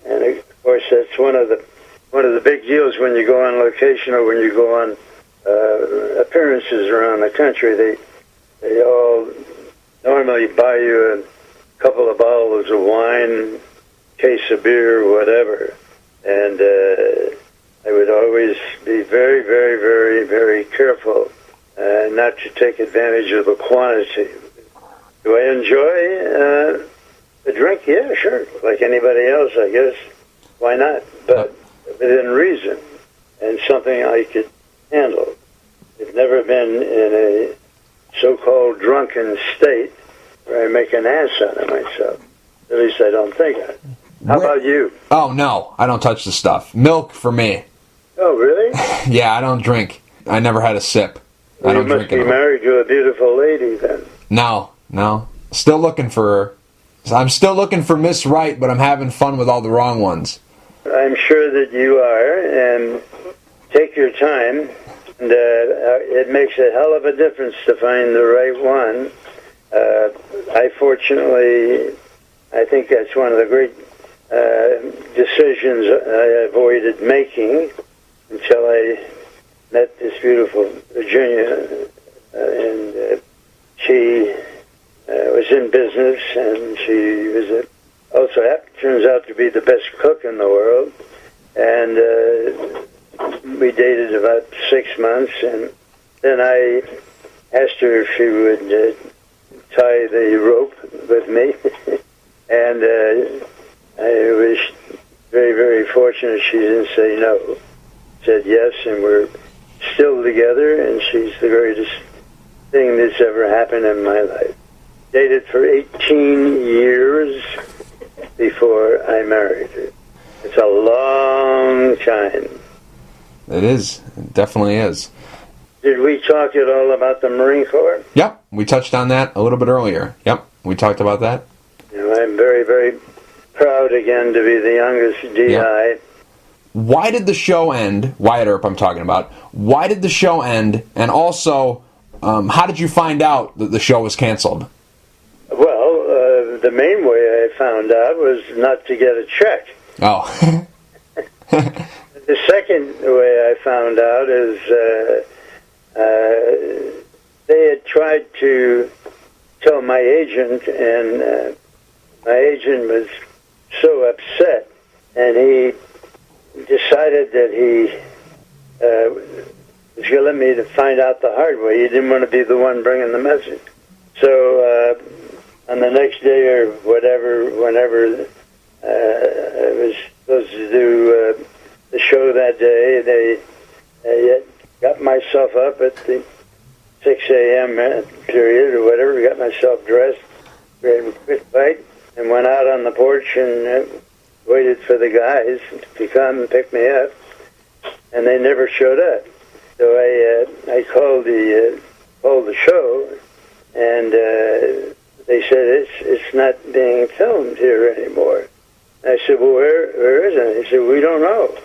And of course, that's one of the big deals when you go on location or when you go on appearances around the country. They all normally buy you a couple of bottles of wine, case of beer, whatever. And I would always be very, very, very, very careful not to take advantage of the quantity. Do I enjoy a drink? Yeah, sure. Like anybody else, I guess. Why not? But within reason and something I could handle. I've never been in a so-called drunken state where I make an ass out of myself. At least I don't think I. How about you? Oh, no. I don't touch the stuff. Milk for me. Oh, really? Yeah, I don't drink. I never had a sip. Well, I don't you must drink be married to a beautiful lady, then. No. Still looking for her. I'm still looking for Miss Right, but I'm having fun with all the wrong ones. I'm sure that you are, and take your time. And it makes a hell of a difference to find the right one. I think that's one of the great decisions I avoided making until I met this beautiful Virginia, and she was in business, and she was also turns out to be the best cook in the world, and we dated about 6 months, and then I asked her if she would tie the rope with me, and I was very, very fortunate she didn't say no. Said yes, and we're still together, and she's the greatest thing that's ever happened in my life. Dated for 18 years before I married her. It's a long time. It is. It definitely is. Did we talk at all about the Marine Corps? Yep. We touched on that a little bit earlier. Yep. We talked about that. I'm very, very proud again to be the youngest DI. Yep. Why did the show end? Wyatt Earp, I'm talking about. Why did the show end? And also, how did you find out that the show was canceled? Well, the main way I found out was not to get a check. Oh. The second way I found out is they had tried to tell my agent, and my agent was so upset, and he decided that he was going to let me to find out the hard way. He didn't want to be the one bringing the message. So on the next day or whatever, whenever I was supposed to do the show that day, they got myself up at the 6 a.m. period or whatever, got myself dressed, ready for a quick bite, and went out on the porch and waited for the guys to come and pick me up, and they never showed up. So I called the show, and they said it's not being filmed here anymore. I said, well, where is it? He said, we don't know.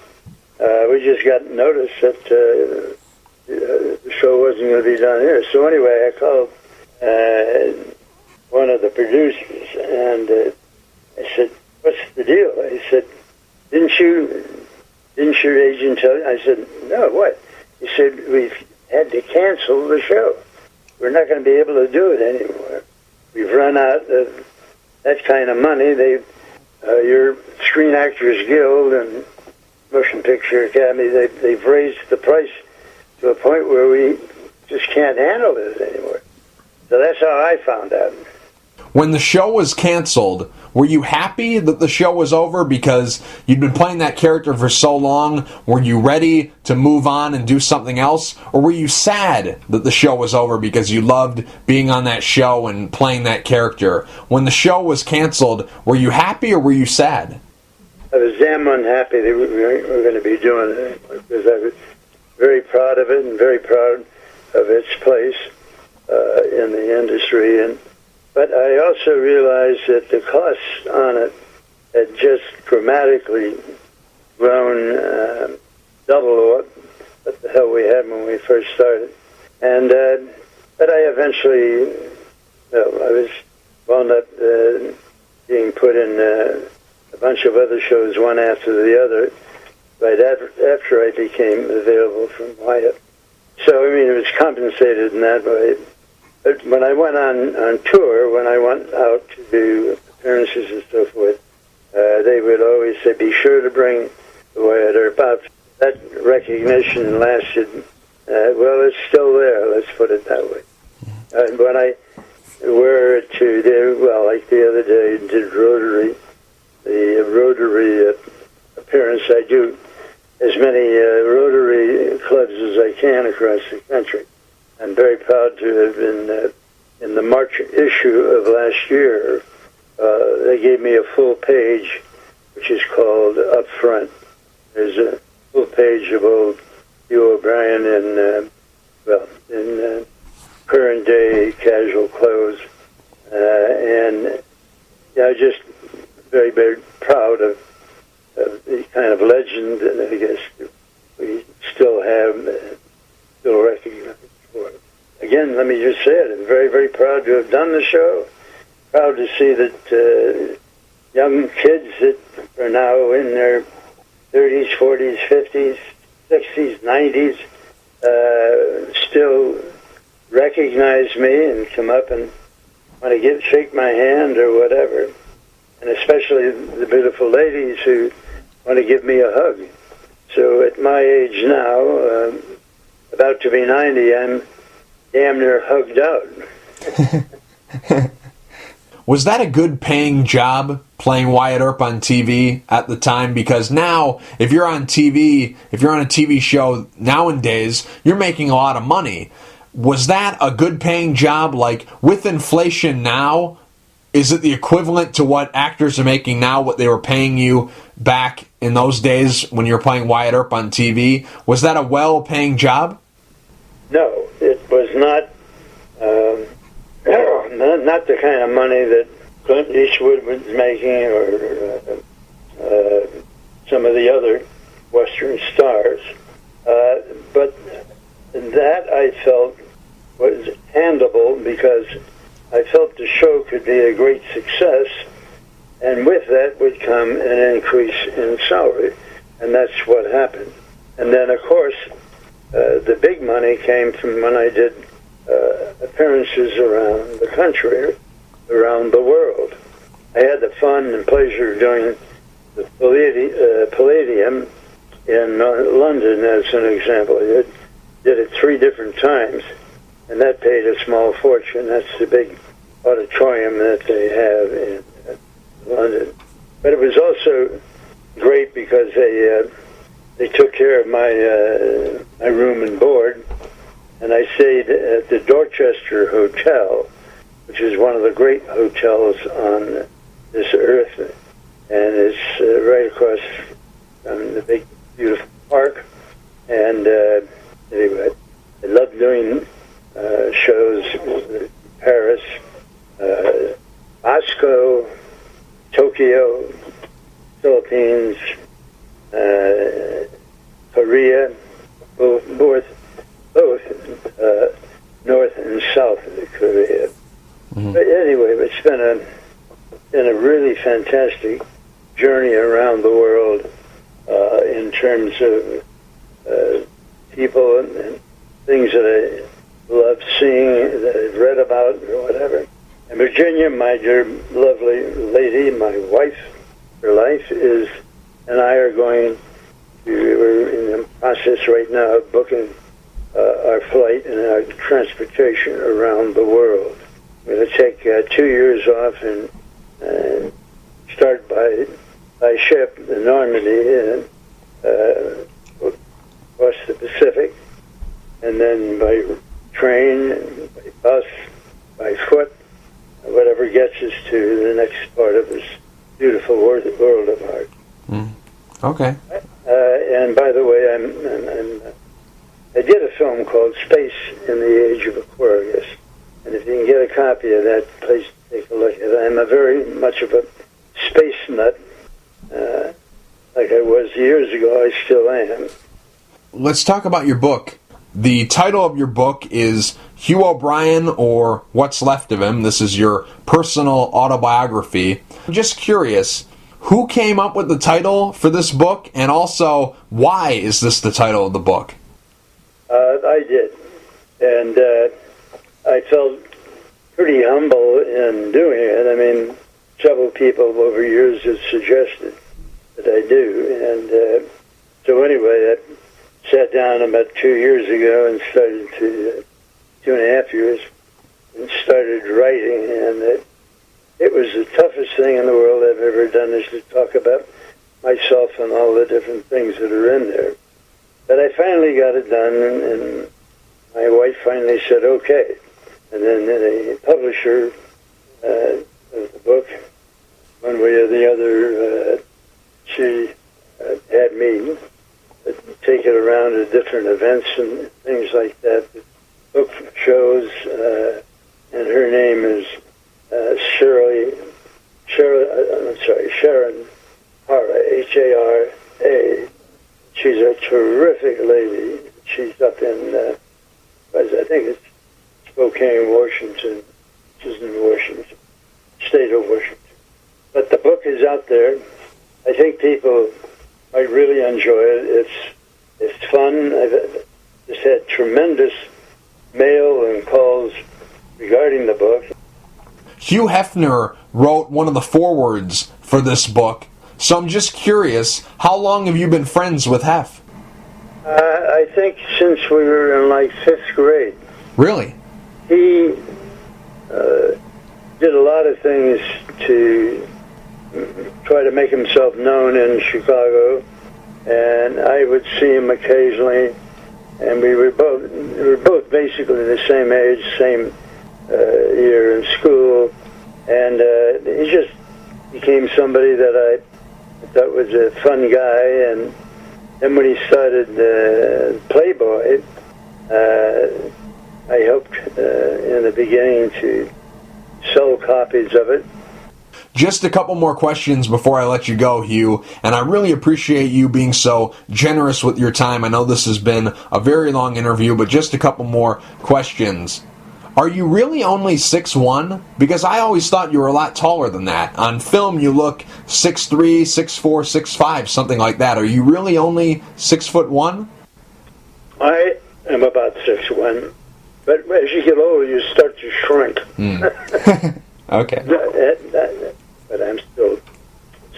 We just got notice that the show wasn't going to be done here. So anyway, I called one of the producers, and I said, what's the deal? He said, didn't your agent tell you? I said, no, what? He said, we've had to cancel the show. We're not going to be able to do it anymore. We've run out of that kind of money. Your Screen Actors Guild and Motion Picture Academy, they've raised the price to a point where we just can't handle it anymore. So that's how I found out. When the show was canceled, were you happy that the show was over because you'd been playing that character for so long? Were you ready to move on and do something else? Or were you sad that the show was over because you loved being on that show and playing that character? When the show was canceled, were you happy or were you sad? I was damn unhappy that we were going to be doing it because I was very proud of it and very proud of its place in the industry. And But I also realized that the costs on it had just dramatically grown, double what the hell we had when we first started. And but I eventually, I was wound up being put in a bunch of other shows, one after the other, right after I became available from Wyatt. So, I mean, it was compensated in that way. But when I went on tour, when I went out to do appearances and so forth, they would always say, be sure to bring Wyatt Earp out. That recognition lasted, well, it's still there, let's put it that way. When I were to do, well, like the other day, did the Rotary appearance, I do as many Rotary clubs as I can across the country. I'm very proud to have been in the March issue of last year. They gave me a full page, which is called Up Front. There's a full page of old Hugh O'Brian in current day casual clothes. And I'm just very, very proud of the kind of legend that I guess we still have, still recognized for. Again, let me just say it, I'm very, very proud to have done the show. Proud to see that young kids that are now in their 30s, 40s, 50s, 60s, 90s still recognize me and come up and want to shake my hand or whatever. And especially the beautiful ladies who want to give me a hug. So at my age now, about to be 90, I'm damn near hugged out. Was that a good paying job, playing Wyatt Earp on TV at the time? Because now, if you're on TV, if you're on a TV show nowadays, you're making a lot of money. Was that a good paying job? Like, with inflation now, is it the equivalent to what actors are making now, what they were paying you back in those days when you were playing Wyatt Earp on TV? Was that a well-paying job? No, it was not. Not the kind of money that Clint Eastwood was making or some of the other Western stars. But that I felt was handleable because I felt the show could be a great success, and with that would come an increase in salary, and that's what happened. And then, of course, the big money came from when I did appearances around the country, around the world. I had the fun and pleasure of doing the Palladium in London, as an example. I did it 3 different times, and that paid a small fortune. That's the big auditorium that they have in London. But it was also great because they took care of my room and board, and I stayed at the Dorchester Hotel, which is one of the great hotels on this earth, and it's right across from the big, beautiful park. And anyway, I love doing shows in Paris, Moscow, Tokyo, Philippines, Korea, both North and South Korea. Mm-hmm. But anyway, it's been a really fantastic journey around the world in terms of people and things that I love seeing, that I've read about or whatever. And Virginia, my dear lovely lady, my wife for life, and I are going to, we're in the process right now of booking our flight and our transportation around the world. We're going to take 2 years off and start by ship in Normandy and across the Pacific, and then by train, and by bus, by foot, whatever gets us to the next part of this beautiful world of art. Mm. Okay. And by the way, I did a film called Space in the Age of Aquarius, and if you can get a copy of that, please take a look at it. I'm a very much of a space nut. Like I was years ago, I still am. Let's talk about your book. The title of your book is Hugh O'Brian, or What's Left of Him. This is your personal autobiography. I'm just curious, who came up with the title for this book, and also, why is this the title of the book? I did. And I felt pretty humble in doing it. I mean, several people over years have suggested that I do. And so anyway, I sat down about 2 years ago and started to, 2.5 years, and started writing. And it was the toughest thing in the world I've ever done, is to talk about myself and all the different things that are in there. But I finally got it done, and my wife finally said, okay. And then the publisher of the book, one way or the other, she had me take it around to different events and things like that. The book shows, and her name is Sharon Hara, H-A-R-A. She's a terrific lady. She's up in, I think it's Spokane, Washington. She's in Washington, state of Washington. But the book is out there. I think people might really enjoy it. It's fun. I've just had tremendous mail and calls regarding the book. Hugh Hefner wrote one of the forewords for this book, so I'm just curious, how long have you been friends with Hef? I think since we were in like 5th grade. Really? He did a lot of things to try to make himself known in Chicago, and I would see him occasionally, and we were both basically the same age, same year in school, and he just became somebody that I thought was a fun guy. And then when he started Playboy, I helped in the beginning to sell copies of it. Just a couple more questions before I let you go, Hugh, and I really appreciate you being so generous with your time. I know this has been a very long interview, but just a couple more questions. Are you really only 6'1"? Because I always thought you were a lot taller than that. On film, you look 6'3", 6'4", 6'5", something like that. Are you really only 6'1"? I am about 6'1", but as you get older, you start to shrink. Okay. But I'm still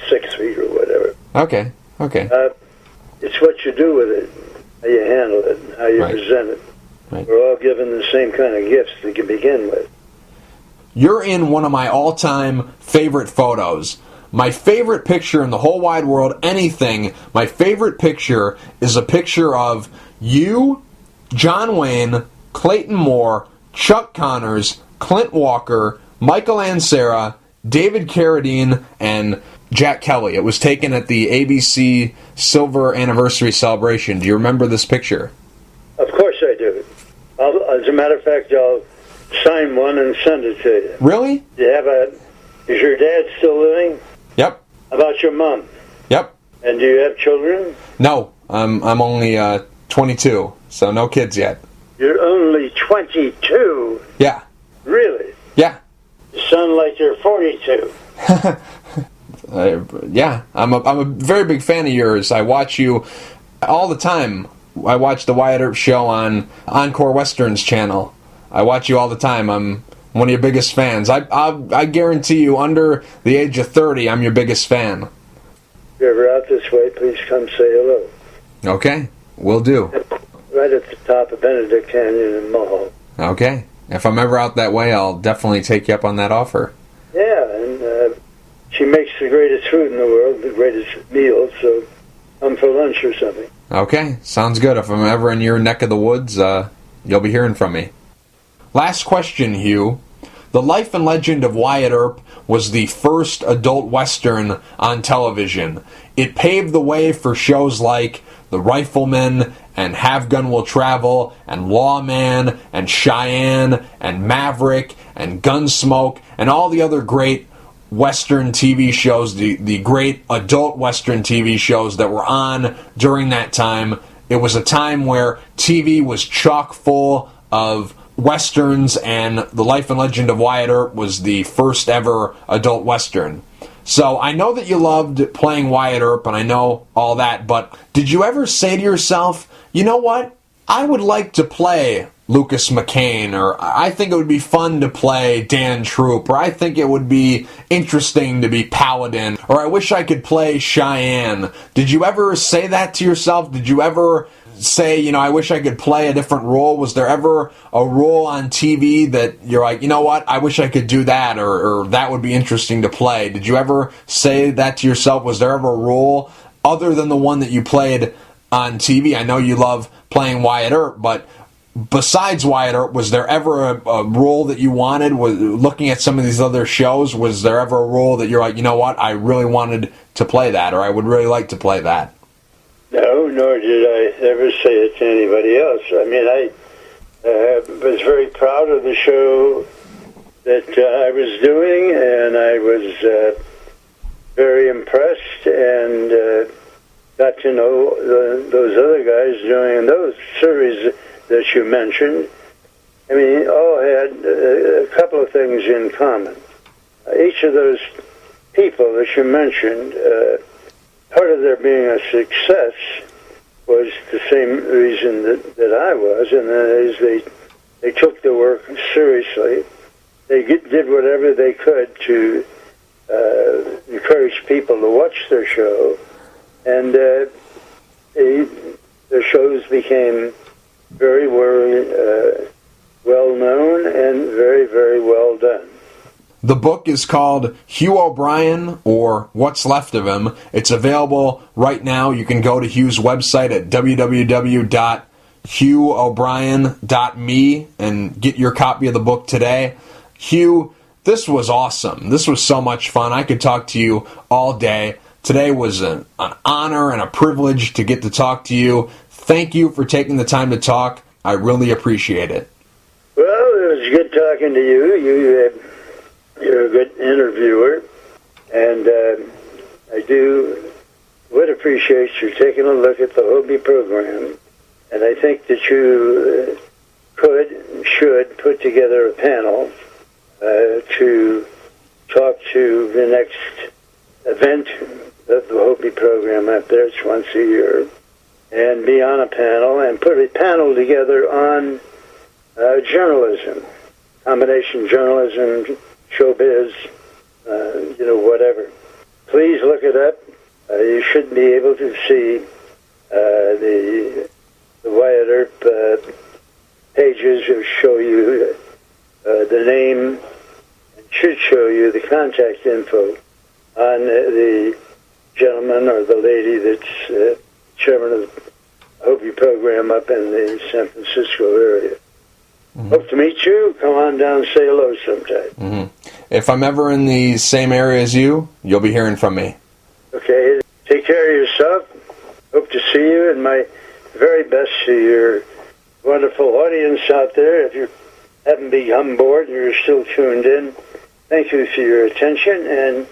6 feet or whatever. Okay. It's what you do with it, how you handle it, and how you present it. Right. We're all given the same kind of gifts to begin with. You're in one of my all-time favorite photos. My favorite picture in the whole wide world, anything, my favorite picture is a picture of you, John Wayne, Clayton Moore, Chuck Connors, Clint Walker, Michael Ansara, David Carradine, and Jack Kelly. It was taken at the ABC Silver Anniversary Celebration. Do you remember this picture? Of course I do. As a matter of fact, I'll sign one and send it to you. Really? Is your dad still living? Yep. How about your mom? Yep. And do you have children? No, I'm only 22, so no kids yet. You're only 22? Yeah. Really? Yeah. You sound like you're 42. Yeah, I'm a very big fan of yours. I watch you all the time. I watch the Wyatt Earp show on Encore Westerns channel. I watch you all the time. I'm one of your biggest fans. I guarantee you, under the age of 30, I'm your biggest fan. If you're ever out this way, please come say hello. Okay, will do. Right at the top of Benedict Canyon in Mulholland. Okay. If I'm ever out that way, I'll definitely take you up on that offer. Yeah, and she makes the greatest food in the world, the greatest meals, so come for lunch or something. Okay, sounds good. If I'm ever in your neck of the woods, you'll be hearing from me. Last question, Hugh. The Life and Legend of Wyatt Earp was the first adult Western on television. It paved the way for shows like The Rifleman, and Have Gun Will Travel, and Lawman, and Cheyenne, and Maverick, and Gunsmoke, and all the other great Western TV shows, the great adult Western TV shows that were on during that time. It was a time where TV was chock full of Westerns, and The Life and Legend of Wyatt Earp was the first ever adult Western. So I know that you loved playing Wyatt Earp, and I know all that, but did you ever say to yourself, you know what, I would like to play Lucas McCain, or I think it would be fun to play Dan Troop, or I think it would be interesting to be Paladin, or I wish I could play Cheyenne? Did you ever say that to yourself? Did you ever say, you know, I wish I could play a different role? Was there ever a role on TV that you're like, you know what, I wish I could do that, or that would be interesting to play? Did you ever say that to yourself? Was there ever a role other than the one that you played on TV? I know you love playing Wyatt Earp, but besides Wyatt Earp, was there ever a role that you wanted? Looking at some of these other shows, was there ever a role that you're like, you know what, I really wanted to play that, or I would really like to play that? No, nor did I ever say it to anybody else. I mean, I was very proud of the show that I was doing, and I was very impressed, and got to know those other guys doing those series that you mentioned. I mean, all had a couple of things in common. Each of those people that you mentioned, part of their being a success was the same reason that I was, and that is they took the work seriously. They did whatever they could to encourage people to watch their show, and their shows became very well known and very, very well done. The book is called Hugh O'Brian, or What's Left of Him. It's available right now. You can go to Hugh's website at www.hughoobrian.me and get your copy of the book today. Hugh, this was awesome. This was so much fun. I could talk to you all day. Today was an honor and a privilege to get to talk to you. Thank you for taking the time to talk. I really appreciate it. Well, it was good talking to you. You're a good interviewer, and I would appreciate you taking a look at the Hobie program, and I think that you should put together a panel to talk to the next event of the Hobie program out there. It's once a year, and be on a panel and put a panel together on journalism, combination journalism, showbiz, whatever. Please look it up. You should be able to see the Wyatt Earp pages that show you the name, and should show you the contact info on the gentleman or the lady that's chairman of the Hobie program up in the San Francisco area. Mm-hmm. Hope to meet you. Come on down and say hello sometime. Mm-hmm. If I'm ever in the same area as you, you'll be hearing from me. Okay. Take care of yourself. Hope to see you, and my very best to your wonderful audience out there. If you haven't become bored and you're still tuned in, thank you for your attention, and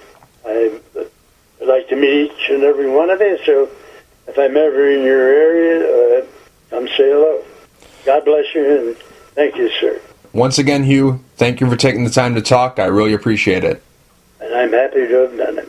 I'd like to meet each and every one of you. So if I'm ever in your area, come say hello. God bless you, and thank you, sir. Once again, Hugh, thank you for taking the time to talk. I really appreciate it. And I'm happy to have done it.